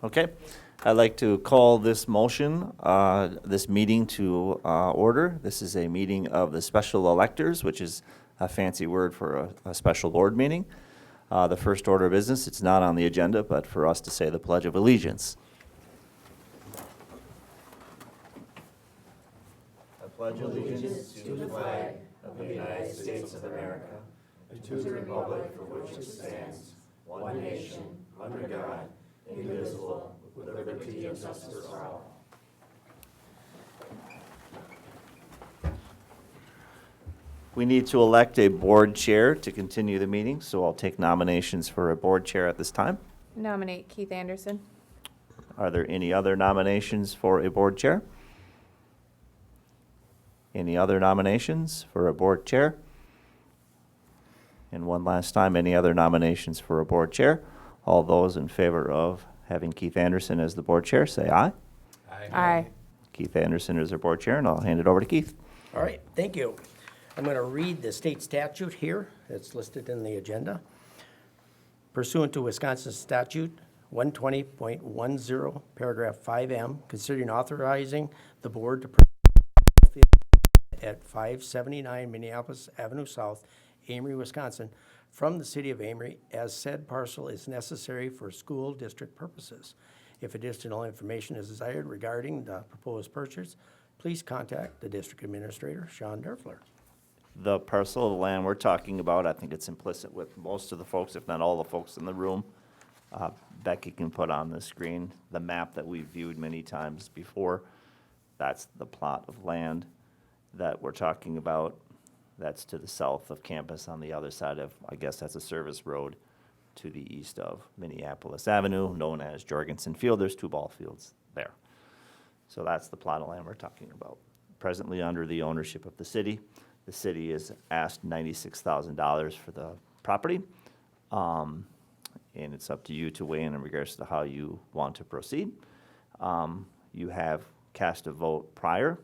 Okay, I'd like to call this this meeting to order. This is a meeting of the special electors, which is a fancy word for a special board meeting. The first order of business, it's not on the agenda, but for us to say the Pledge of Allegiance. I pledge allegiance to the flag of the United States of America and to the republic for which it stands, one nation, under God, indivisible, with liberty and justice for all. We need to elect a board chair to continue the meeting, so I'll take nominations for a board chair at this time. Nominate Keith Anderson. Are there any other nominations for a board chair? Any other nominations for a board chair? And one last time, any other nominations for a board chair? All those in favor of having Keith Anderson as the board chair, say aye. Aye. Keith Anderson is our board chair, and I'll hand it over to Keith. All right, thank you. I'm going to read the state statute here. It's listed in the agenda. Pursuant to Wisconsin Statute 120.10, paragraph 5M, considering authorizing the board to at 579 Minneapolis Avenue South, Amery, Wisconsin, from the city of Amery, as said parcel is necessary for school district purposes. If additional information is desired regarding the proposed purchase, please contact the district administrator, Sean Derfler. The parcel of land we're talking about, I think it's implicit with most of the folks, if not all the folks in the room. Becky can put on the screen the map that we've viewed many times before. That's the plot of land that we're talking about. That's to the south of campus on the other side of, I guess that's a service road to the east of Minneapolis Avenue, known as Jorgenson Field. There's 2 ball fields there. So that's the plot of land we're talking about. Presently under the ownership of the city. The city has asked $96,000 for the property. And it's up to you to weigh in regards to how you want to proceed. You have cast a vote prior.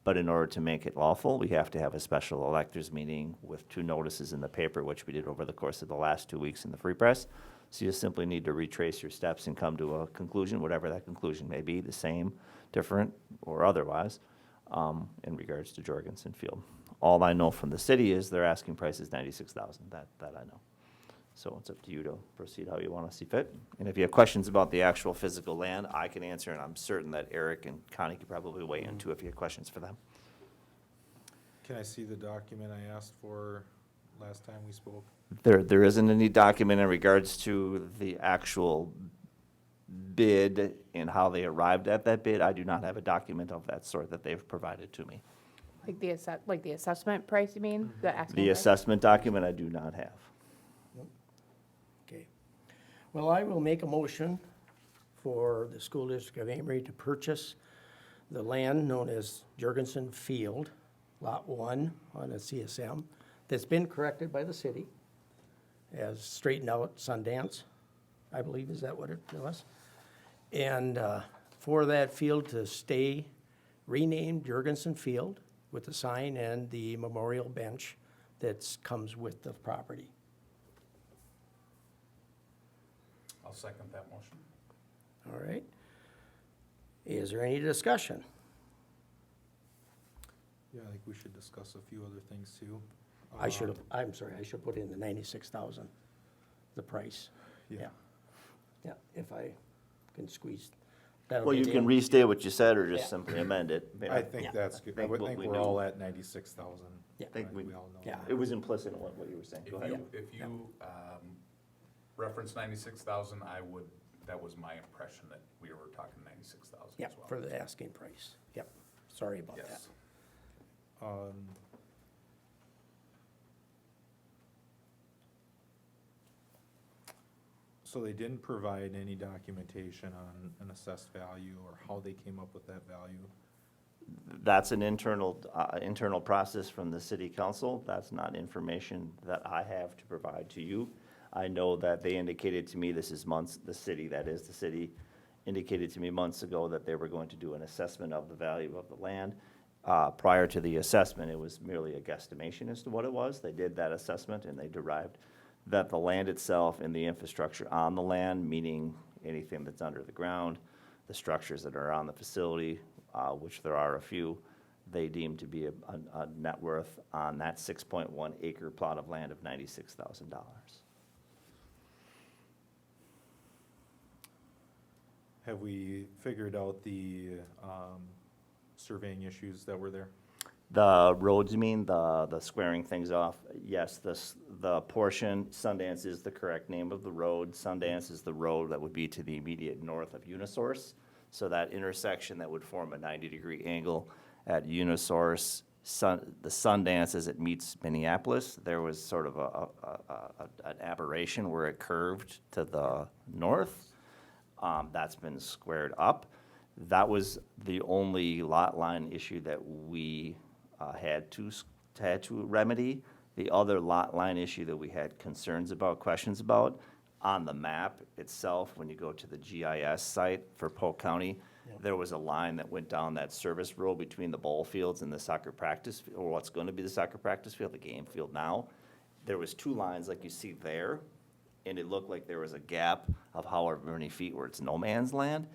But in order to make it lawful, we have to have a special electors meeting with 2 notices in the paper, which we did over the course of the last 2 weeks in the Free Press. So you simply need to retrace your steps and come to a conclusion, whatever that conclusion may be, the same, different, or otherwise, in regards to Jorgenson Field. All I know from the city is their asking price is $96,000. That I know. So it's up to you to proceed how you want to see fit. And if you have questions about the actual physical land, I can answer, and I'm certain that Eric and Connie could probably weigh in too if you have questions for them. Can I see the document I asked for last time we spoke? There isn't any document in regards to the actual bid and how they arrived at that bid. I do not have a document of that sort that they've provided to me. Like the assessment price, you mean? The asking The price? assessment document I do not have. Okay. Well, I will make a motion for the school district of Amery to purchase the land known as Jorgenson Field, Lot 1 on a CSM, that's been corrected by the city as straightened out Sundance, I believe, is that what it was? And for that field to stay renamed Jorgenson Field with the sign and the memorial bench that comes with the property. I'll second that motion. All right. Is there any discussion? Yeah, I think we should discuss a few other things too. I'm sorry, I should put in the 96,000, the price. Yeah. Yeah, if I can squeeze. that'll Well, be you the can end. restate what you said or just Yeah. simply amend it. I think Yeah. that's good. I Think would what think we we're knew. all at 96,000. Yeah. Think we- all know. Yeah. It was implicit in what you were saying. Go ahead. If you reference 96,000, that was my impression that we were talking 96,000 Yeah, as well. for the asking price. Yep, sorry about that. Yes. So they didn't provide any documentation on an assessed value or how they came up with that value? That's an internal process from the city council. That's not information that I have to provide to you. I know that they indicated to me, this is months, the city indicated to me months ago that they were going to do an assessment of the value of the land. Prior to the assessment, it was merely a guesstimation as to what it was. They did that assessment and they derived that the land itself and the infrastructure on the land, meaning anything that's under the ground, the structures that are on the facility, which there are a few, they deem to be a net worth on that 6.1 acre plot of land of $96,000. Have we figured out the surveying issues that were there? The roads, you mean, the squaring things off? Yes, the portion, Sundance is the correct name of the road. Sundance is the road that would be to the immediate north of Unisource. So that intersection that would form a 90-degree angle at Unisource, the Sundance as it meets Minneapolis, there was sort of an aberration where it curved to the north. That's been squared up. That was the only lot line issue that we had to remedy. The other lot line issue that we had concerns about, questions about, on the map itself, when you go to the GIS site for Polk County, there was a line that went down that service road between the ball fields and the soccer practice, or what's going to be the soccer practice field, the game field now. There was two lines like you see there, and it looked like there was a gap of however many feet where it's no man's land.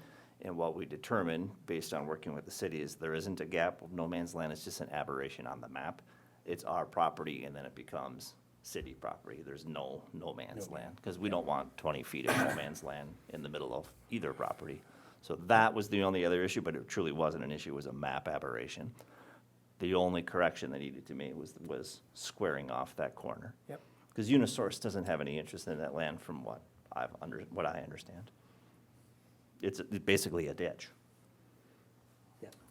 And what we determined, based on working with the city, is there isn't a gap of no man's land, it's just an aberration on the map. It's our property, and then it becomes city property. There's no man's land, because we don't want 20 feet of no man's land in the middle of either property. So that was the only other issue, but it truly wasn't an issue, it was a map aberration. The only correction that needed to be made was squaring off that corner. Yep. Because Unisource doesn't have any interest in that land from what I understand. It's basically a ditch.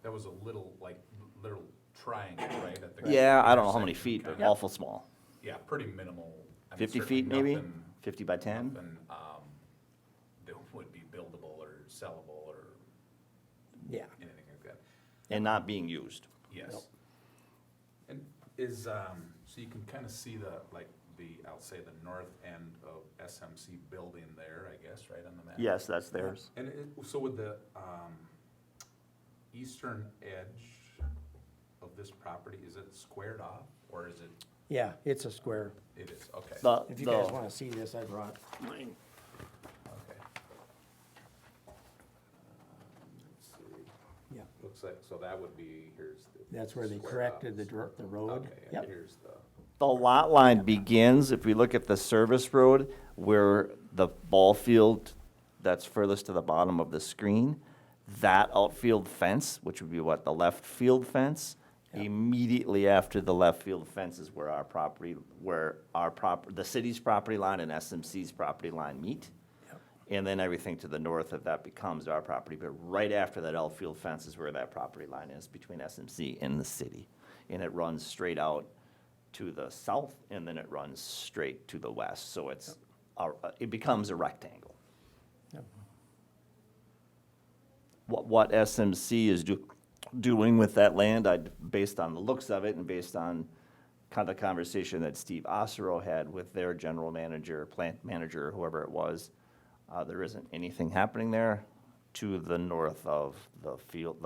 That was a little triangle, right? at the Yeah, I don't know how many intersection, feet, but kinda. awful small. Yeah, pretty minimal. I mean, 50 certainly feet maybe? nothing- 50 by 10? Nothing, that would be buildable or sellable or Yeah. anything like that. And not being used. Yes. Nope. And so you can kind of see I'll say the north end of SMC building there, I guess, right on the map? Yes, that's theirs. And so with the eastern edge of this property, is it squared off, or is it, Yeah, it's a square. it is, okay, If you guys wanna see this, I brought mine. okay. Let's see, Yeah, looks like, so that would be, here's the. that's where they squared corrected off. the road. Okay, and Yep, here's the, The lot line begins, if we look at the service road, where the ball field that's furthest to the bottom of the screen, that outfield fence, which would be what, the left field fence? Immediately after the left field fence is where the city's property line and SMC's property line meet. Yep. And then everything to the north of that becomes our property, but right after that outfield fence is where that property line is between SMC and the city. And it runs straight out to the south, and then it runs straight to the west, so it becomes a rectangle. Yep. What SMC is doing with that land, based on the looks of it and based on kind of the conversation that Steve Osero had with their general manager, plant manager, whoever it was, there isn't anything happening there to the north of the field,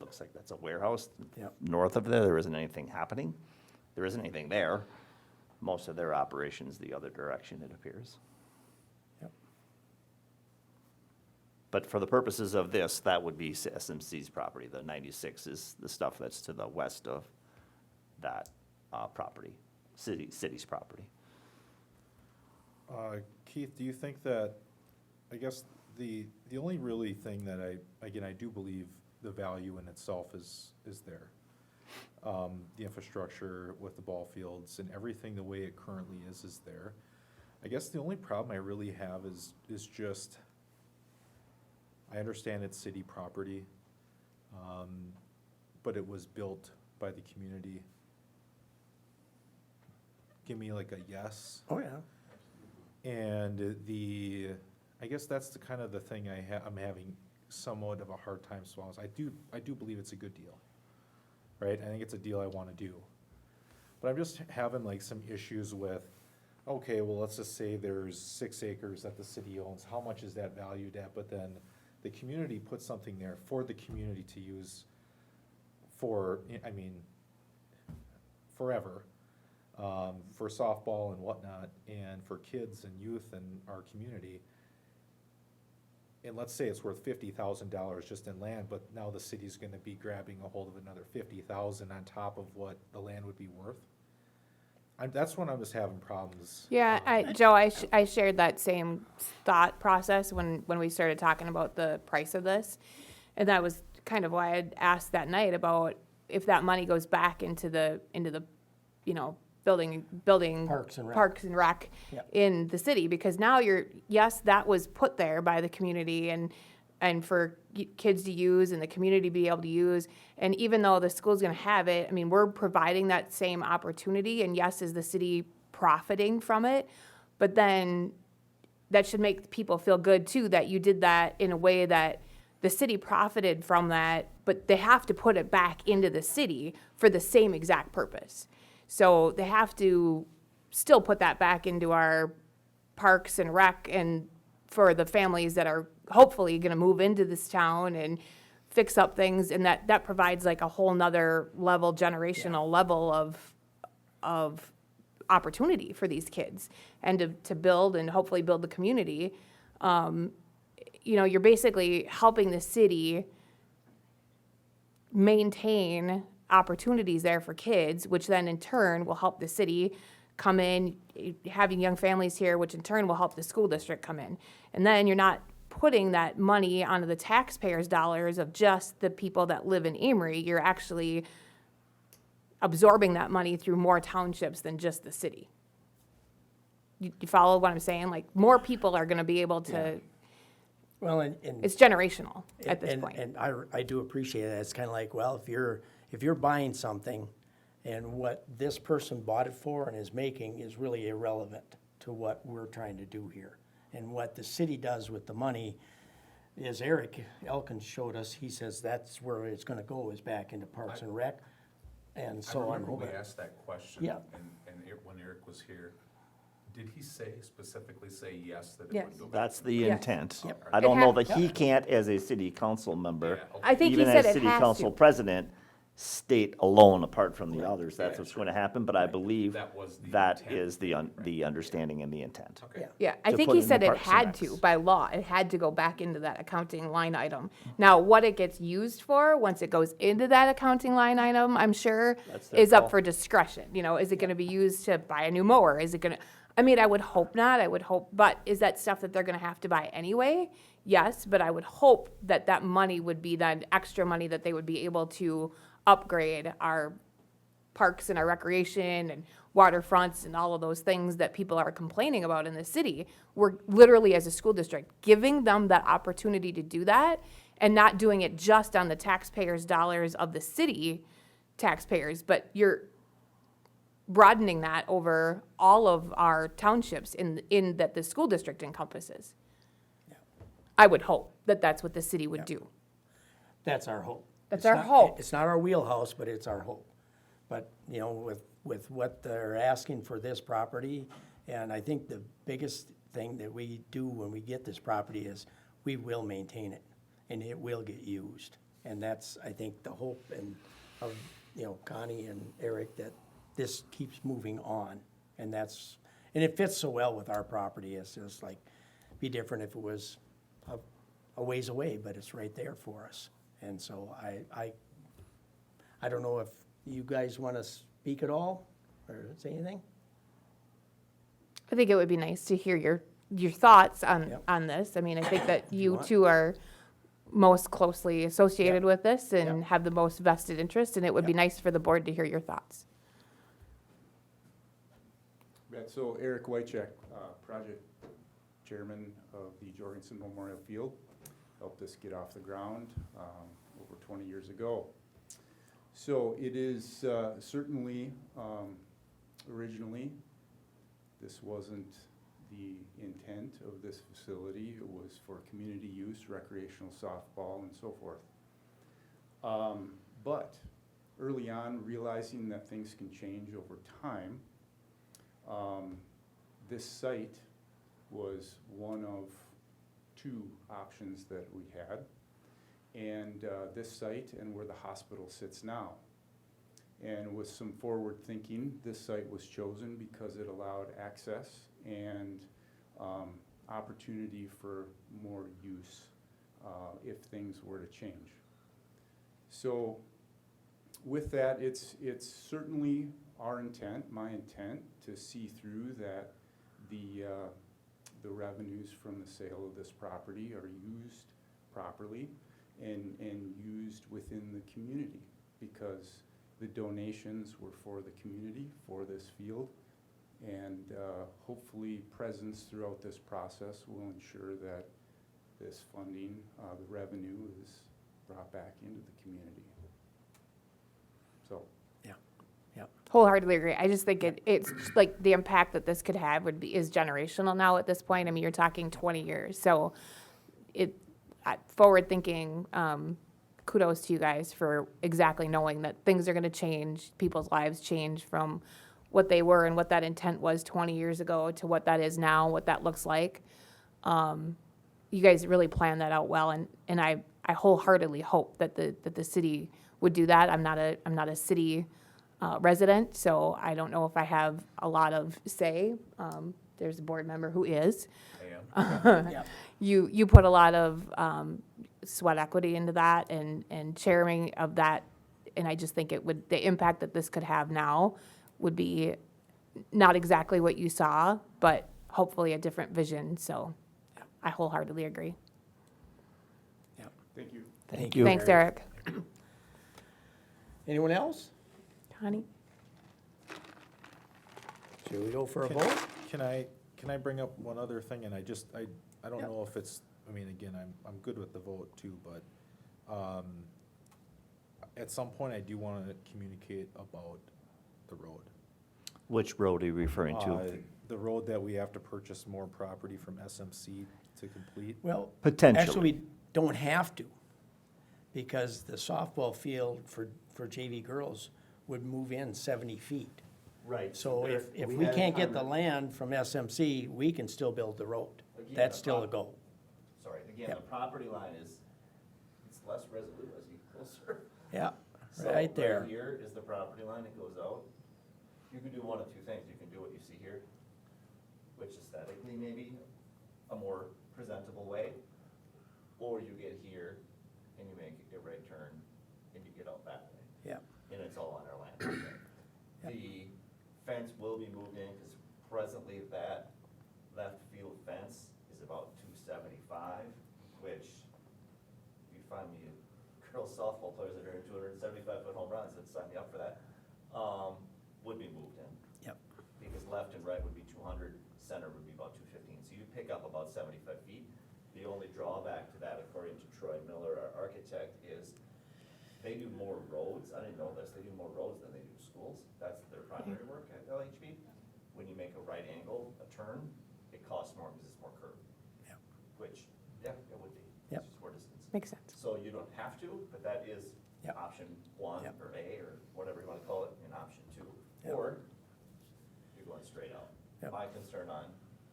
looks like that's a warehouse. Yep. North of there isn't anything happening. There isn't anything there. Most of their operations the other direction, it appears. Yep. But for the purposes of this, that would be SMC's property. The 96 is the stuff that's to the west of that property, city's property. Keith, do you think that, I guess, the only really thing that I do believe the value in itself is there. The infrastructure with the ball fields and everything the way it currently is there. I guess the only problem I really have is just, I understand it's city property, but it was built by the community. Give me like a yes. Oh, yeah. And I guess that's the kind of the thing I'm having somewhat of a hard time swallowing. I do believe it's a good deal, right? I think it's a deal I wanna do. But I'm just having like some issues with, okay, well, let's just say there's 6 acres that the city owns, how much is that valued at? But then the community put something there for the community to use for, I mean, forever. for softball and whatnot, and for kids and youth in our community. And let's say it's worth $50,000 just in land, but now the city's gonna be grabbing a hold of another 50,000 on top of what the land would be worth. That's when I was having problems. Yeah, Joe, I shared that same thought process when we started talking about the price of this. And that was kind of why I'd asked that night about if that money goes back into the, you know, building. Parks and Rec. Parks and Rec Yep. in the city, because now yes, that was put there by the community and for kids to use and the community to be able to use. And even though the school's gonna have it, I mean, we're providing that same opportunity, and yes, is the city profiting from it? But then that should make people feel good too, that you did that in a way that the city profited from that, but they have to put it back into the city for the same exact purpose. So they have to still put that back into our parks and rec, and for the families that are hopefully gonna move into this town and fix up things, and that provides like a whole nother level, generational level of opportunity for these kids, and to build and hopefully build the community. You know, you're basically helping the city maintain opportunities there for kids, which then in turn will help the city come in, having young families here, which in turn will help the school district come in. And then you're not putting that money onto the taxpayers' dollars of just the people that live in Amery. You're actually absorbing that money through more townships than just the city. You follow what I'm saying? Like, more people are gonna be able to, Well, and. it's generational at this And- point. And I do appreciate it. It's kind of like, well, if you're buying something and what this person bought it for and is making is really irrelevant to what we're trying to do here. And what the city does with the money, as Eric Elkins showed us, he says that's where it's gonna go, is back into Parks and Rec. And I so I'm remember we hoping. asked that question. Yeah. And when Eric was here, did he specifically say yes, that it Yes. would go back? That's the Yes. intent. Yep. I don't know had- that he can't, as a city council member, Yeah, okay. I think he even said as it city has council to. president, state alone apart from the others. That's Yeah, what's sure. going to happen, but I believe That was the that intent. is the understanding and the intent. Okay. Yeah, I to think put he in the said it Parks and had Recs. to, by law, it had to go back into that accounting line item. Now, what it gets used for, once it goes into that accounting line item, I'm sure, That's their is up call. for discretion. You know, is it gonna be used to buy a new mower? Is it gonna, I mean, I would hope not, but is that stuff that they're gonna have to buy anyway? Yes, but I would hope that that money would be that extra money that they would be able to upgrade our parks and our recreation and waterfronts and all of those things that people are complaining about in the city. We're literally, as a school district, giving them that opportunity to do that, and not doing it just on the taxpayers' dollars of the city taxpayers, but you're broadening that over all of our townships in that the school district encompasses. I would hope that that's what the city would do. That's our hope. That's It's our not- hope. It's not our wheelhouse, but it's our hope. But, you know, with what they're asking for this property, and I think the biggest thing that we do when we get this property is we will maintain it, and it will get used. And that's, I think, the hope of, you know, Connie and Eric, that this keeps moving on. And it fits so well with our property. It's just like, be different if it was a ways away, but it's right there for us. And so I don't know if you guys want to speak at all or say anything? I think it would be nice to hear your thoughts Yep. on this. I mean, I think that you want. two are most closely associated Yep. with this and Yep. have the most vested interest, and it would be Yep. nice for the board to hear your thoughts. Right, so Eric Wycheck, project chairman of the Jorgenson Memorial Field, helped us get off the ground over 20 years ago. So it is certainly, originally, this wasn't the intent of this facility. It was for community use, recreational softball, and so forth. But early on, realizing that things can change over time, this site was one of two options that we had. And this site and where the hospital sits now. And with some forward thinking, this site was chosen because it allowed access and opportunity for more use if things were to change. So with that, it's certainly our intent, my intent, to see through that the revenues from the sale of this property are used properly and used within the community, because the donations were for the community, for this field, and hopefully presence throughout this process will ensure that this funding, the revenue is brought back into the community. So, Wholeheartedly agree. I just think it's like the impact that this could have is generational now at this point. I mean, you're talking 20 years. So forward thinking, kudos to you guys for exactly knowing that things are going to change, people's lives change from what they were and what that intent was 20 years ago to what that is now, what that looks like. You guys really planned that out well, and I wholeheartedly hope that the city would do that. I'm not a city resident, so I don't know if I have a lot of say. There's a board member who is. Yeah. You put a lot of sweat equity into that and chairing of that, and I just think the impact that this could have now would be not exactly what you saw, but hopefully a different vision. So I wholeheartedly agree. thank you. Thank you. Thanks, Eric. Anyone else? Honey? Should we go for a Can- vote? Can I bring up one other thing, and I don't know if it's, I mean, again, I'm good with the vote too, but, at some point, I do wanna communicate about the road. Which road are you referring to? The road that we have to purchase more property from SMC to complete. Well, Potentially. actually, we don't have to, because the softball field for JV girls would move in 70 feet. Right. So if we can't get the land from SMC, we can still build the road. Again, That's the still a prop- goal. Sorry, again, Yep. the property line it's less resolute as you get closer. Yeah, So right there. Right here is the property line that goes out. You can do one of two things. You can do what you see here, which aesthetically maybe a more presentable way, or you get here and you make a right turn and you get out that way. Yeah, And it's all on our land. The fence will be moved in, because presently that left field fence is about 275, which if you find me girls softball players that are in 275-foot home runs, that sign me up for that, would be moved in. yep, Because left and right would be 200, center would be about 215. So you pick up about 75 feet. The only drawback to that, according to Troy Miller, our architect, is they do more roads. I didn't know this. They do more roads than they do schools. That's their primary work at LHB. When you make a right angle, a turn, it costs more because it's more curved. Yep. Which, yeah, it would be. Yep. It's just more distance. Makes sense. So you don't have to, but that is Yep. option one, Yep. or A, or whatever you wanna call it, and option two. Yep. Or you're going straight out. Yep. My concern on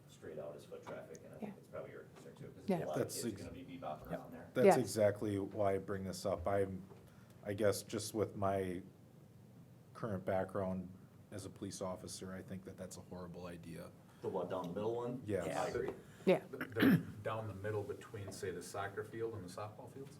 straight out is foot traffic, and I think Yeah. it's probably your concern too, because Yeah. a lot of That's kids are ex- gonna be bebopping Yep. around there. That's Yes. exactly why I bring this up. I guess just with my current background as a police officer, I think that that's a horrible idea. The one down the middle one? Yes. Yeah. I agree. Yeah. They're down the middle between, say, the soccer field and the softball fields?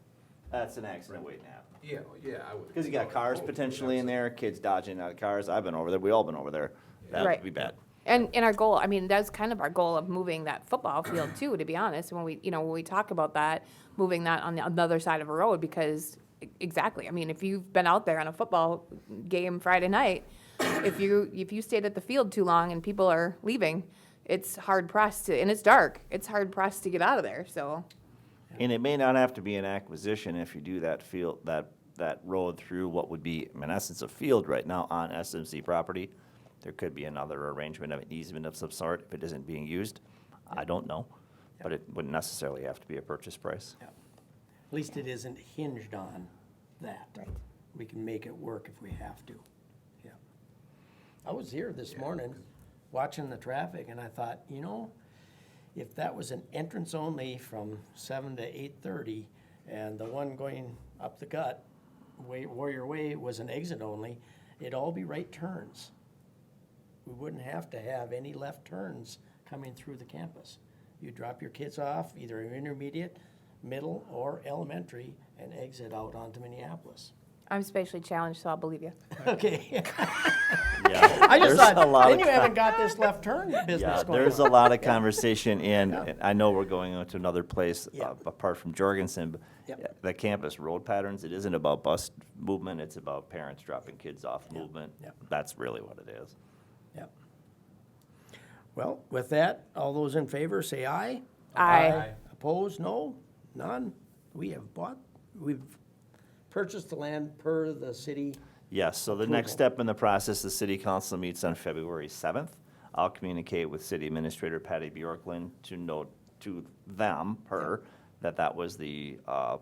That's an accident waiting to happen. Yeah, I would. Because you got cars potentially in there, kids dodging out of cars. I've been over there. We all been over there. That Right. would be bad. And our goal, I mean, that's kind of our goal of moving that football field too, to be honest, when we talk about that, moving that on the other side of a road, because exactly, I mean, if you've been out there on a football game Friday night, if you stayed at the field too long and people are leaving, it's hard pressed to, and it's dark, it's hard pressed to get out of there, so. And it may not have to be an acquisition if you do that field, that road through what would be, in essence, a field right now on SMC property. There could be another arrangement of an easement of some sort if it isn't being used. I don't know, but it wouldn't necessarily have to be a purchase price. yep. At least it isn't hinged on that. Right. We can make it work if we have to. Yeah. I was here this morning watching the traffic, and I thought, if that was an entrance only from 7 to 8:30, and the one going up the gut, Warrior Way, was an exit only, it'd all be right turns. We wouldn't have to have any left turns coming through the campus. You drop your kids off, either intermediate, middle, or elementary, and exit out onto Minneapolis. I'm spatially challenged, so I'll believe you. Okay, Yeah, I just there's a thought, lot then of you haven't got this left turn business Yeah, going there's a on. lot of conversation, and I know we're going on to another place Yeah. apart from Jorgensen, but Yep. the campus road patterns, it isn't about bus movement, it's about parents dropping kids off movement. Yep. That's really what it is. Yep. Well, with that, all those in favor say aye. Aye. Opposed, no? None? We've purchased the land per the city. Yes, so the next Approval. step in the process, the city council meets on February 7th. I'll communicate with city administrator Patty Bjorklund to note to them, her, that was the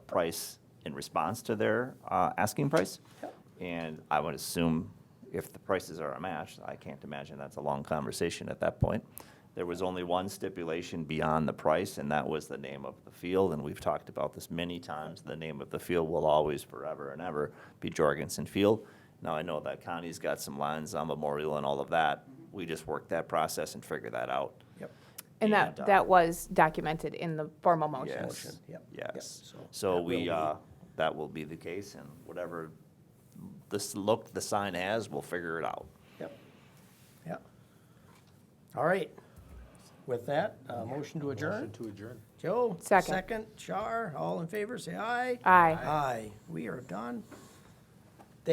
price in response to their asking price. Yep. And I would assume if the prices are a match, I can't imagine that's a long conversation at that point. There was only one stipulation beyond the price, and that was the name of the field, and we've talked about this many times. The name of the field will always, forever and ever, be Jorgenson Field. Now, I know that Connie's got some lines on Memorial and all of that. We just worked that process and figured that out. Yep. And And, that was documented in the formal motion. Yes, Motion, yep, yep. yes. So So that we, will that will be the case, and whatever the sign has, we'll figure it out. Yep. Yep. All right. With that, motion to adjourn. Motion to adjourn. Joe? Second. Second. Char, all in favor, say aye. Aye. Aye. We are done.